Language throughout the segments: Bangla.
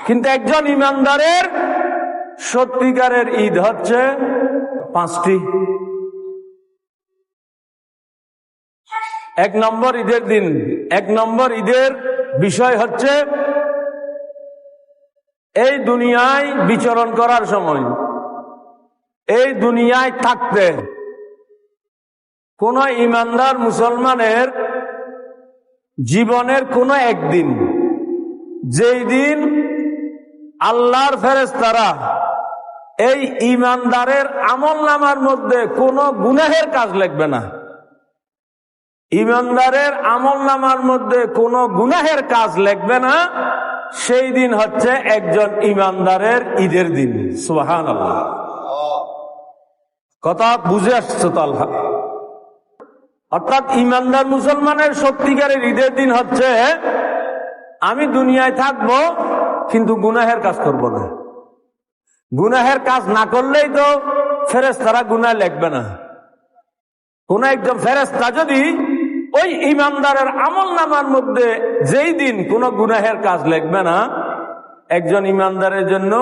কিন্তু একজন ইমানদারের সত্যিকারের ঈদ হচ্ছে 5টি। 1 নম্বর ঈদের দিন, 1 নম্বর ঈদের বিষয় হচ্ছে এই দুনিয়ায় বিচরণ করার সময়, এই দুনিয়ায় থাকতে কোন ইমানদার মুসলমানের জীবনের কোন একদিন, যেই দিন আল্লাহর ফেরেশতারা এই ইমানদারের আমলনামার মধ্যে কোনো গুনাহের কাজ লিখবে না, ইমানদারের আমলনামার মধ্যে কোনো গুনাহের কাজ লিখবে না, সেই দিন হচ্ছে একজন ইমানদারের ঈদের দিন। সুবহানাল্লাহ। কথা বুঝে আসছে তো? আল্লাহ অর্থাৎ ইমানদার মুসলমানের সত্যিকারের ঈদের দিন হচ্ছে আমি দুনিয়ায় থাকব কিন্তু গুনাহের কাজ করব না। গুনাহের কাজ না করলেই তো ফেরেশতারা গুনাহ লিখবে না। কোন একজন ফেরেশতা যদি ওই ইমানদারের আমলনামার মধ্যে যেই দিন কোন গুনাহের কাজ লিখবে না, একজন ইমানদারের জন্য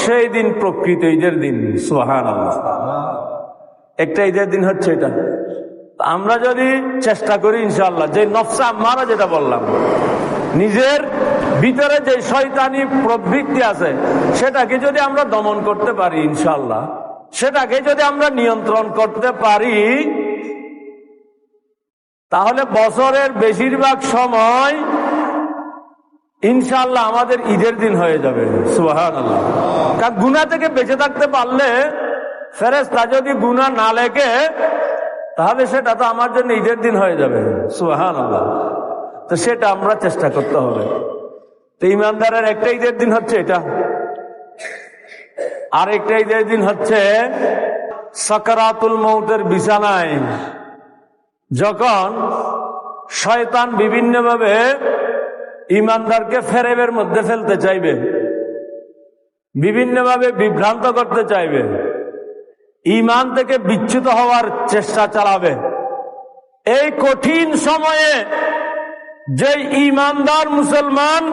সেই দিন প্রকৃত ঈদের দিন। সুবহানাল্লাহ। একটা ঈদের দিন হচ্ছে এটা। আমরা যদি চেষ্টা করি ইনশাআল্লাহ, যে নফসে আম্মারা যেটা বললাম, নিজের ভিতরে যে শয়তানি প্রবৃত্তি আছে সেটাকে যদি আমরা দমন করতে পারি ইনশাআল্লাহ, সেটাকে যদি আমরা নিয়ন্ত্রণ করতে পারি, তাহলে বছরের বেশিরভাগ সময় ইনশাআল্লাহ আমাদের ঈদের দিন হয়ে যাবে। সুবহানাল্লাহ। কারণ গুনাহ থেকে বেঁচে থাকতে পারলে, ফেরেশতা যদি গুনাহ না লেখে, তাহলে সেটা তো আমার জন্য ঈদের দিন হয়ে যাবে। সুবহানাল্লাহ। তো সেটা আমরা চেষ্টা করতে হবে। তো ইমানদারের একটা ঈদের দিন হচ্ছে এটা। আর একটা ঈদের দিন হচ্ছে সাকারাতুল মউতের বিছানায় যখন শয়তান বিভিন্নভাবে ইমানদারকে ফেরেবের মধ্যে ফেলতে চাইবে, বিভিন্নভাবে বিভ্রান্ত করতে চাইবে, ঈমান থেকে বিচ্যুত হওয়ার চেষ্টা চালাবে, এই কঠিন সময়ে যে ঈমানদার মুসলমান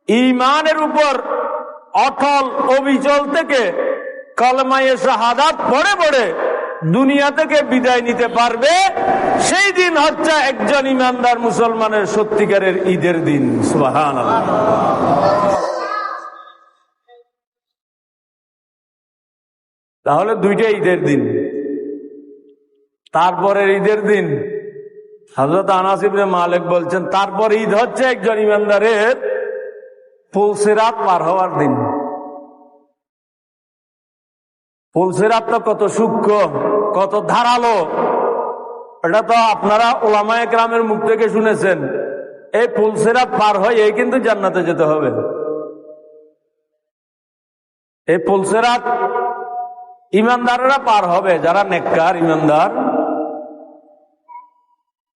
ঈমানের উপর অটল অবিচল থেকে কলমায়ে শাহাদাত পড়ে পড়ে দুনিয়া থেকে বিদায় নিতে পারবে, সেই দিন হচ্ছে একজন ঈমানদার মুসলমানের সত্যিকারের ঈদের দিন। সুবহানাল্লাহ। তাহলে দুইটা ঈদের দিন। তারপরের ঈদের দিন হযরত আনাস ইবনে মালিক বলছেন, তারপর ঈদ হচ্ছে একজন ঈমানদারের পুলসিরাত পার হওয়ার দিন। পুলসিরাতটা কত সূক্ষ্ম, কত ধারালো, এটা তো আপনারা উলামায়ে কেরামের মুখ থেকে শুনেছেন। এই পুলসিরাত পার হয়ে কিন্তু জান্নাতে যেতে হবে। এই পুলসিরাত ঈমানদারেরা পার হবে, যারা নেককার ঈমানদার।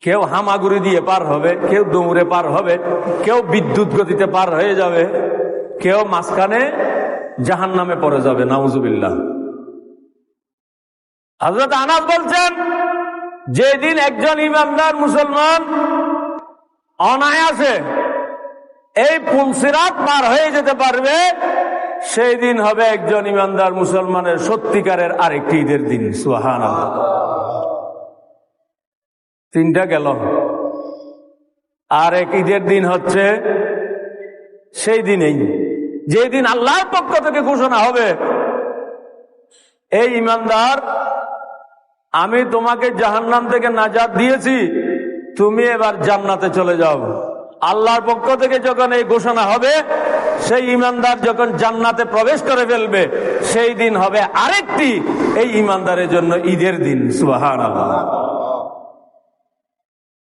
কেউ হামাগুড়ি দিয়ে পার হবে, কেউ দৌড়ে পার হবে, কেউ বিদ্যুৎ গতিতে পার হয়ে যাবে, কেউ মাঝখানে জাহান্নামে পড়ে যাবে। নাউজুবিল্লাহ। হযরত আনাস বলছেন, যেদিন একজন ঈমানদার মুসলমান অনায়াসে এই পুলসিরাত পার হয়ে যেতে পারবে, সেই দিন হবে একজন ঈমানদার মুসলমানের সত্যিকারের আরেকটি ঈদের দিন। সুবহানাল্লাহ। 3টা গেল। আর এক ঈদের দিন হচ্ছে সেই দিনেই যেদিন আল্লাহর পক্ষ থেকে ঘোষণা হবে, এই ঈমানদার, আমি তোমাকে জাহান্নাম থেকে নাজাত দিয়েছি, তুমি এবার জান্নাতে চলে যাও। আল্লাহর পক্ষ থেকে যখন এই ঘোষণা হবে, সেই ঈমানদার যখন জান্নাতে প্রবেশ করে ফেলবে, সেই দিন হবে আরেকটি এই ঈমানদারের জন্য ঈদের দিন। সুবহানাল্লাহ।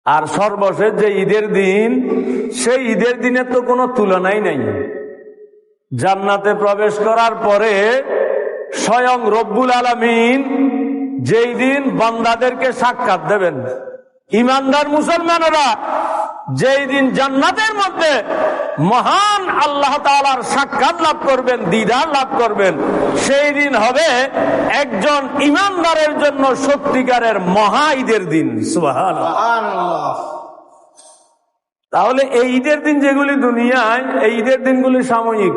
আর সর্বশেষ যে ঈদের দিন, সেই ঈদের দিনের তো কোনো তুলনাই নাই। জান্নাতে প্রবেশ করার পরে স্বয়ং রব্বুল আলামিন যেই দিন বান্দাদেরকে সাক্ষাৎ দেবেন, ঈমানদার মুসলমানেরা যেই দিন জান্নাতের মধ্যে মহান আল্লাহ তাআলার সাক্ষাৎ লাভ করবেন, দিদার লাভ করবেন, সেই দিন হবে একজন ঈমানদারের জন্য সত্যিকারের মহা ঈদের দিন। সুবহানাল্লাহ। তাহলে এই ঈদের দিন যেগুলি দুনিয়ায়, এই ঈদের দিনগুলি সাময়িক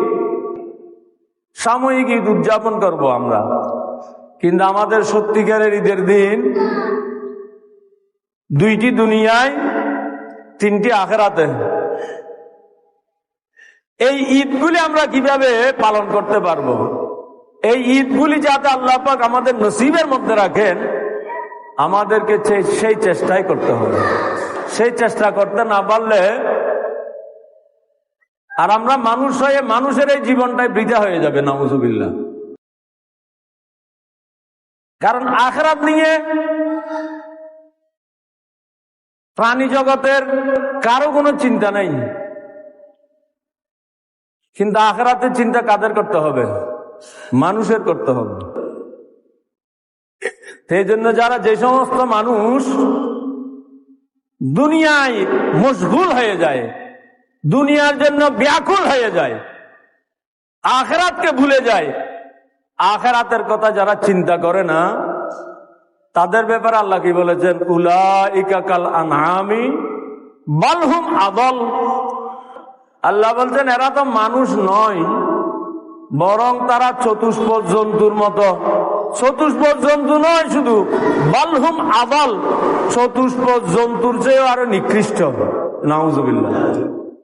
সাময়িক ঈদ উদযাপন করব আমরা, কিন্তু আমাদের সত্যিকারের ঈদের দিন দুইটি দুনিয়ায়, তিনটি আখিরাতে। এই ঈদগুলি আমরা কিভাবে পালন করতে পারবো? এই ঈদগুলি যাতে আল্লাহ পাক আমাদের নসিবের মধ্যে রাখেন, আমাদেরকে সেই চেষ্টাই করতে হবে। সেই চেষ্টা করতে না পারলে, আর আমরা মানুষ হয়ে মানুষের এই জীবনটাই বৃথা হয়ে যাবে, নাউজুবিল্লাহ। কারণ আখিরাত নিয়ে প্রাণী জগতের কারো কোনো চিন্তা নেই, কিন্তু আখিরাতের চিন্তা কাদের করতে হবে? মানুষের করতে হবে। সেই জন্য যারা, যে সমস্ত মানুষ দুনিয়ায় মশগুল হয়ে যায়, দুনিয়ার জন্য ব্যাকুল হয়ে যায়, আখিরাতকে ভুলে যায়, আখিরাতের কথা যারা চিন্তা করে না, তাদের ব্যাপারে আল্লাহ কি বলেছেন? উলাইকা কাল আনআমি বাল হুম আদল। আল্লাহ বলছেন এরা তো মানুষ নয়, বরং তারা চতুষ্পদ জন্তুর মতো। চতুষ্পদ জন্তু নয় শুধু, বাল হুম আদল, চতুষ্পদ জন্তুর চেয়েও আরো নিকৃষ্ট। নাউজুবিল্লাহ।